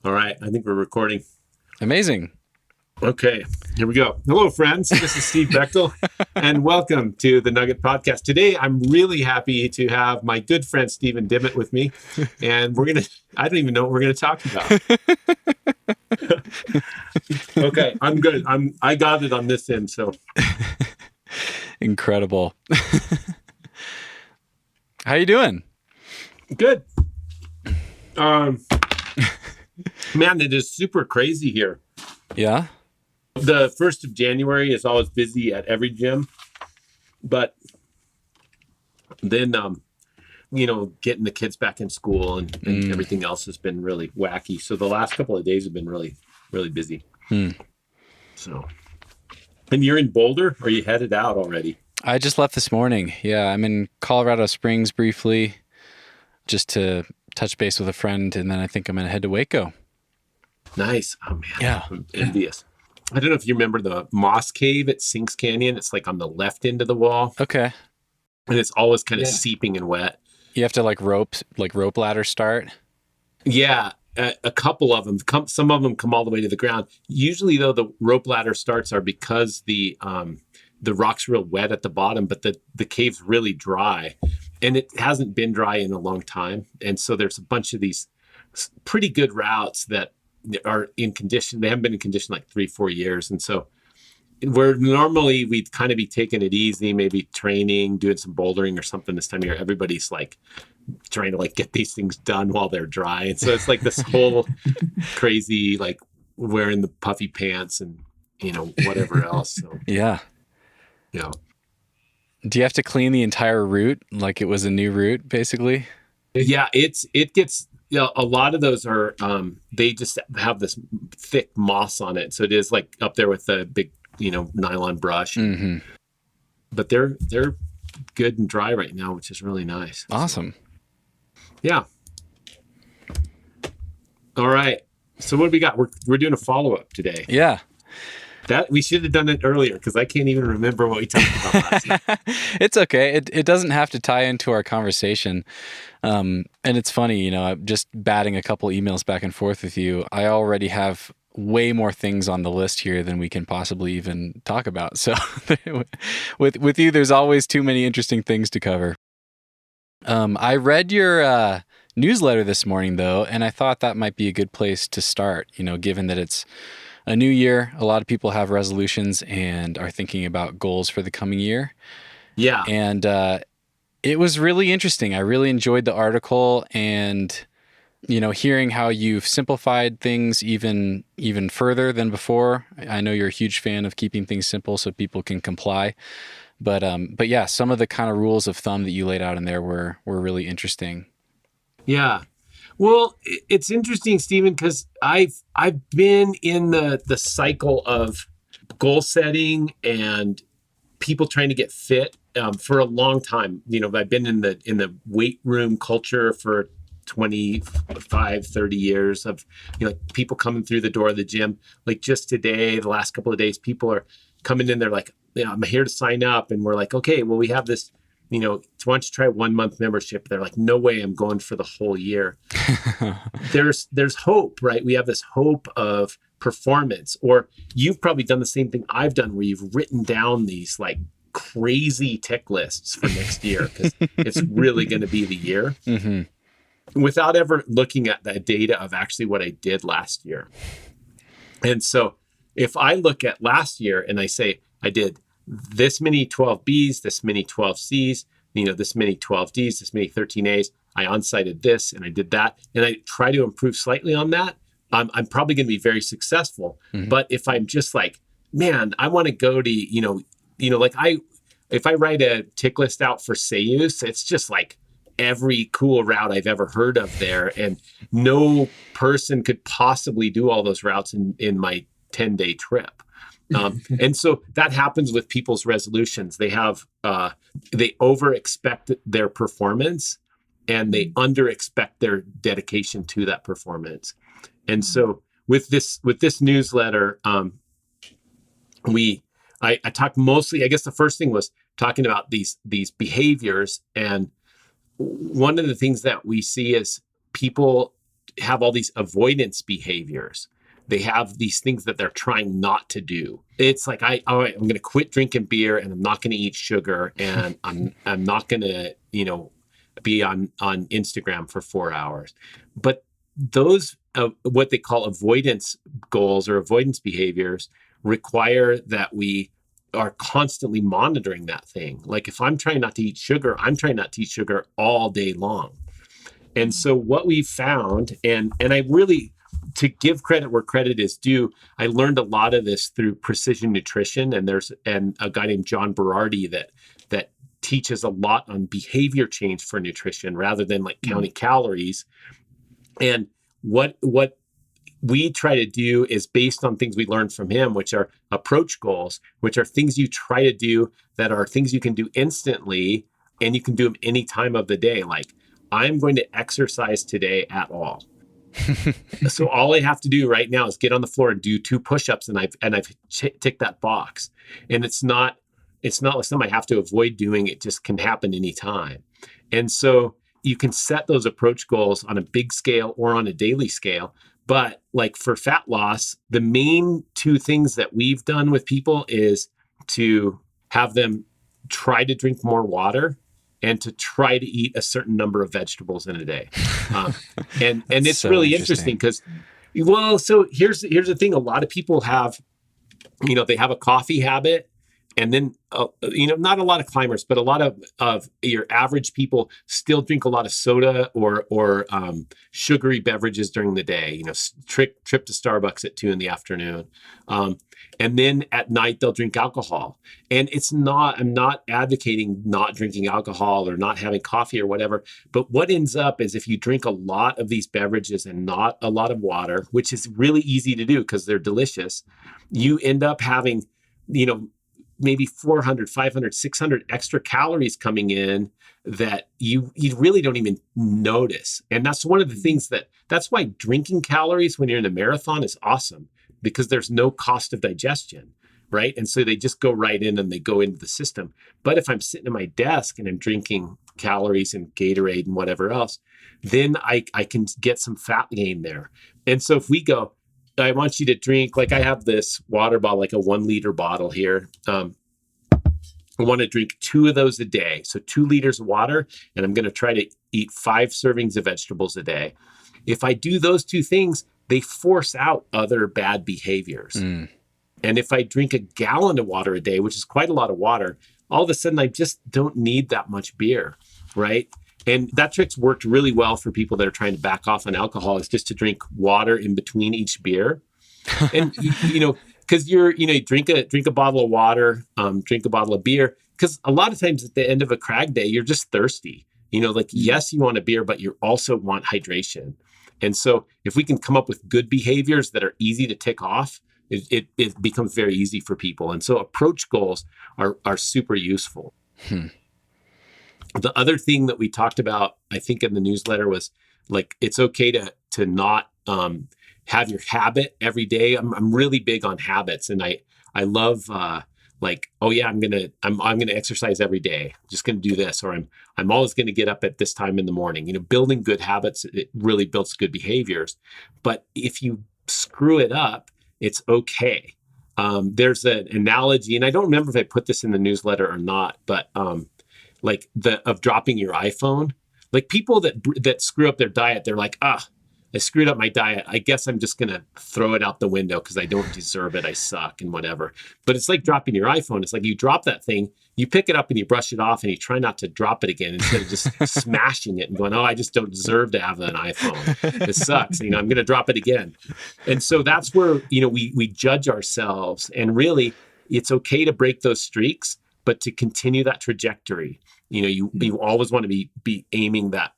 All right, I think we're recording. Amazing. Okay, here we go. Hello, friends. This is Steve Bechtel, and welcome to the Nugget Podcast. Today, I'm really happy to have my good friend Stephen Dimmitt with me, and I don't even know what we're gonna talk about. Okay, I'm good. I got it on this end, so. Incredible. How you doing? Good. Man, it is super crazy here. Yeah? The 1st of January is always busy at every gym, but then, getting the kids back in school and everything else has been really wacky. So the last couple of days have been really, really busy. So, and you're in Boulder, or are you headed out already? I just left this morning. Yeah, I'm in Colorado Springs briefly, just to touch base with a friend, and then I think I'm going to head to Waco. Nice. Oh, man. Yeah. I'm envious. I don't know if you remember the Moss Cave at Sinks Canyon. It's like on the left end of the wall. Okay. And it's always kind of seeping and wet. You have to rope ladder start? Yeah. A couple of them. Some of them come all the way to the ground. Usually, though, the rope ladder starts are because the rock's real wet at the bottom, but the cave's really dry. And it hasn't been dry in a long time. And so there's a bunch of these pretty good routes that are in condition. They haven't been in condition like 3-4 years. And so where normally we'd kind of be taking it easy, maybe training, doing some bouldering or something this time of year, everybody's like trying to like get these things done while they're dry. And so it's like this whole crazy, like wearing the puffy pants and, whatever else. So, Yeah. Yeah. Do you have to clean the entire route like it was a new route, basically? Yeah, it gets, a lot of those are, they just have this thick moss on it. So it is like up there with the big, nylon brush. Mm-hmm. But they're good and dry right now, which is really nice. Awesome. So, yeah. All right. So what do we got? We're doing a follow-up today. Yeah. That we should have done it earlier because I can't even remember what we talked about last night. It's okay. It doesn't have to tie into our conversation. And it's funny, I'm just batting a couple emails back and forth with you. I already have way more things on the list here than we can possibly even talk about. So with you, there's always too many interesting things to cover. I read your newsletter this morning, though, and I thought that might be a good place to start, given that it's a new year. A lot of people have resolutions and are thinking about goals for the coming year. Yeah. And it was really interesting. I really enjoyed the article and, hearing how you've simplified things even further than before. I know you're a huge fan of keeping things simple so people can comply. But yeah, some of the kind of rules of thumb that you laid out in there were really interesting. Yeah. Well, it's interesting, Stephen, because I've been in the cycle of goal setting and people trying to get fit for a long time. I've been in the weight room culture for 25, 30 years of people coming through the door of the gym. Like just today, the last couple of days, people are coming in. They're like, I'm here to sign up, and we're like, okay, well, we have this. Why don't you try 1 month membership? They're like, no way, I'm going for the whole year. There's hope, right? We have this hope of performance. Or you've probably done the same thing I've done, where you've written down these like crazy tick lists for next year because it's really going to be the year, without ever looking at the data of actually what I did last year. And so if I look at last year and I say I did this many 12Bs, this many 12Cs, this many 12Ds, this many 13As. I on-sited this and I did that. And I try to improve slightly on that. I'm probably going to be very successful. Mm-hmm. But if I'm just like, man, I want to go to, if I write a tick list out for Seus, it's just like every cool route I've ever heard of there. And no person could possibly do all those routes in my 10-day trip. And so that happens with people's resolutions. They have, they over expect their performance and they under expect their dedication to that performance. And so with this newsletter, I talked mostly, I guess the first thing was talking about these behaviors. And one of the things that we see is people have all these avoidance behaviors. They have these things that they're trying not to do. It's like, all right, I'm going to quit drinking beer, and I'm not going to eat sugar, and I'm not going to, be on Instagram for 4 hours. But those what they call avoidance goals or avoidance behaviors require that we are constantly monitoring that thing. Like if I'm trying not to eat sugar, I'm trying not to eat sugar all day long. And so what we found, and I really, to give credit where credit is due, I learned a lot of this through precision nutrition. And there's a guy named John Berardi that teaches a lot on behavior change for nutrition rather than like counting calories. And what we try to do is based on things we learned from him, which are approach goals, which are things you try to do that are things you can do instantly, and you can do them any time of the day. Like, I'm going to exercise today at all. So all I have to do right now is get on the floor and do 2 push-ups, and I've ticked that box. And it's not like something I have to avoid doing. It just can happen anytime. And so you can set those approach goals on a big scale or on a daily scale. But like for fat loss, the main 2 things that we've done with people is to have them try to drink more water and to try to eat a certain number of vegetables in a day. And it's so really interesting because, so here's the thing. A lot of people have, they have a coffee habit. And then, not a lot of climbers, but a lot of your average people still drink a lot of soda or sugary beverages during the day, trip to Starbucks at 2 p.m. And then at night, they'll drink alcohol. And I'm not advocating not drinking alcohol or not having coffee or whatever. But what ends up is if you drink a lot of these beverages and not a lot of water, which is really easy to do because they're delicious, you end up having, maybe 400, 500, 600 extra calories coming in that you really don't even notice. And that's one of the things that's why drinking calories when you're in a marathon is awesome, because there's no cost of digestion, right? And so they just go right in and they go into the system. But if I'm sitting at my desk and I'm drinking calories and Gatorade and whatever else, then I can get some fat gain there. And so if we go, I want you to drink, like I have this water bottle, like a 1 liter bottle here. I want to drink 2 of those a day. So 2 liters of water, and I'm going to try to eat 5 servings of vegetables a day. If I do those 2 things, they force out other bad behaviors. And if I drink a gallon of water a day, which is quite a lot of water, all of a sudden I just don't need that much beer, right? And that trick's worked really well for people that are trying to back off on alcohol, is just to drink water in between each beer. And, because you drink a bottle of water, drink a bottle of beer, because a lot of times at the end of a crag day, you're just thirsty. Yes, you want a beer, but you also want hydration. And so if we can come up with good behaviors that are easy to tick off, it becomes very easy for people. And so approach goals are super useful. The other thing that we talked about, I think in the newsletter, was like, it's okay to not have your habit every day. I'm really big on habits, and I love I'm gonna exercise every day. I'm just gonna do this, or I'm always gonna get up at this time in the morning. Building good habits, it really builds good behaviors. But if you screw it up, it's okay. There's an analogy, and I don't remember if I put this in the newsletter or not, but of dropping your iPhone. Like people that screw up their diet, they're like, I screwed up my diet. I guess I'm just going to throw it out the window because I don't deserve it. I suck and whatever. But it's like dropping your iPhone. It's like you drop that thing, you pick it up and you brush it off and you try not to drop it again instead of just smashing it and going, I just don't deserve to have an iPhone. It sucks. I'm going to drop it again. And so that's where, we judge ourselves. And really, it's okay to break those streaks, but to continue that trajectory. You always want to be aiming that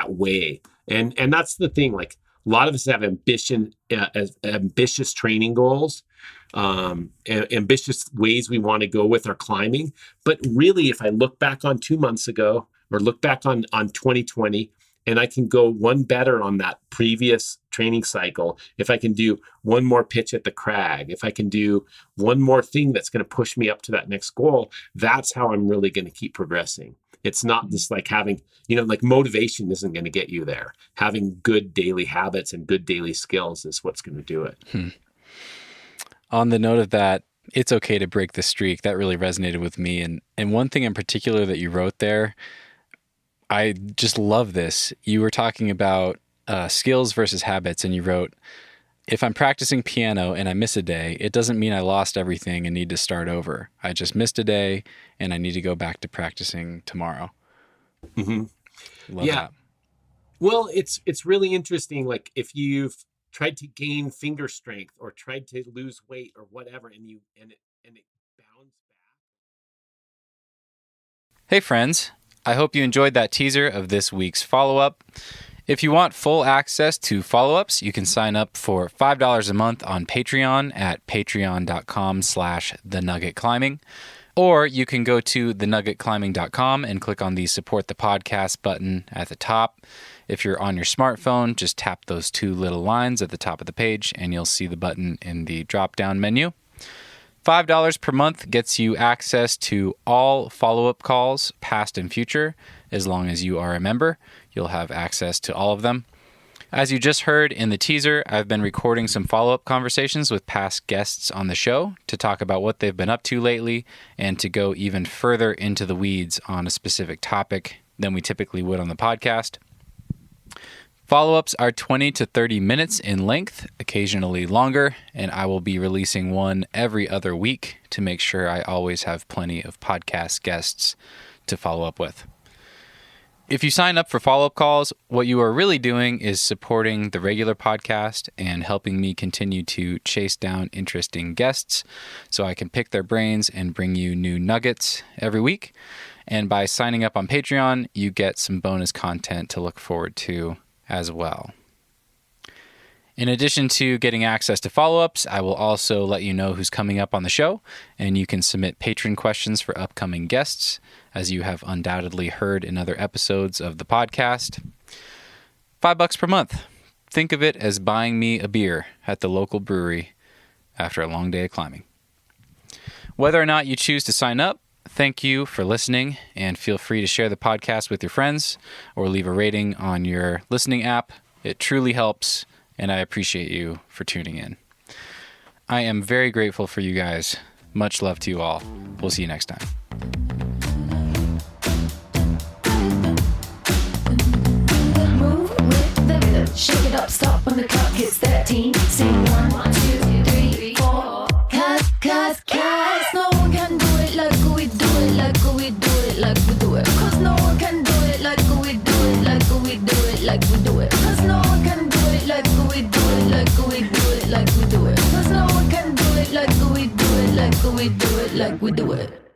way. And that's the thing. Like a lot of us have ambitious training goals, ambitious ways we want to go with our climbing. But really, if I look back on 2 months ago or look back on 2020, and I can go one better on that previous training cycle, if I can do one more pitch at the crag, if I can do one more thing that's going to push me up to that next goal, that's how I'm really going to keep progressing. It's not just like having, like motivation isn't going to get you there. Having good daily habits and good daily skills is what's going to do it. On the note of that, it's okay to break the streak. That really resonated with me. And one thing in particular that you wrote there, I just love this. You were talking about skills versus habits, and you wrote, if I'm practicing piano and I miss a day, it doesn't mean I lost everything and need to start over. I just missed a day and I need to go back to practicing tomorrow. Love that. Well, it's really interesting. Like if you've tried to gain finger strength or tried to lose weight or whatever, and it bounds back. Hey friends, I hope you enjoyed that teaser of this week's follow-up. If you want full access to follow-ups, you can sign up for $5 a month on Patreon at patreon.com/thenuggetclimbing. Or you can go to thenuggetclimbing.com and click on the support the podcast button at the top. If you're on your smartphone, just tap those two little lines at the top of the page and you'll see the button in the drop-down menu. $5 per month gets you access to all follow-up calls, past and future. As long as you are a member, you'll have access to all of them. As you just heard in the teaser, I've been recording some follow-up conversations with past guests on the show to talk about what they've been up to lately and to go even further into the weeds on a specific topic than we typically would on the podcast. Follow-ups are 20 to 30 minutes in length, occasionally longer, and I will be releasing one every other week to make sure I always have plenty of podcast guests to follow up with. If you sign up for follow-up calls, what you are really doing is supporting the regular podcast and helping me continue to chase down interesting guests so I can pick their brains and bring you new nuggets every week. And by signing up on Patreon, you get some bonus content to look forward to as well. In addition to getting access to follow-ups, I will also let you know who's coming up on the show, and you can submit patron questions for upcoming guests, as you have undoubtedly heard in other episodes of the podcast. $5 per month. Think of it as buying me a beer at the local brewery after a long day of climbing. Whether or not you choose to sign up, thank you for listening, and feel free to share the podcast with your friends or leave a rating on your listening app. It truly helps, and I appreciate you for tuning in. I am very grateful for you guys. Much love to you all. We'll see you next time. Move with the rhythm. Shake it up, stop when the clock hits 13. Sing 1, 2, 3, 4. Cause no one can do it like we do it, like we do it, like we do it. Cause no one can do it like we do it, like we do it, like we do it. Cause no one can do it like we do it, like we do it, like we do it. Cause no one can do it like we do it, like we do it, like we do it.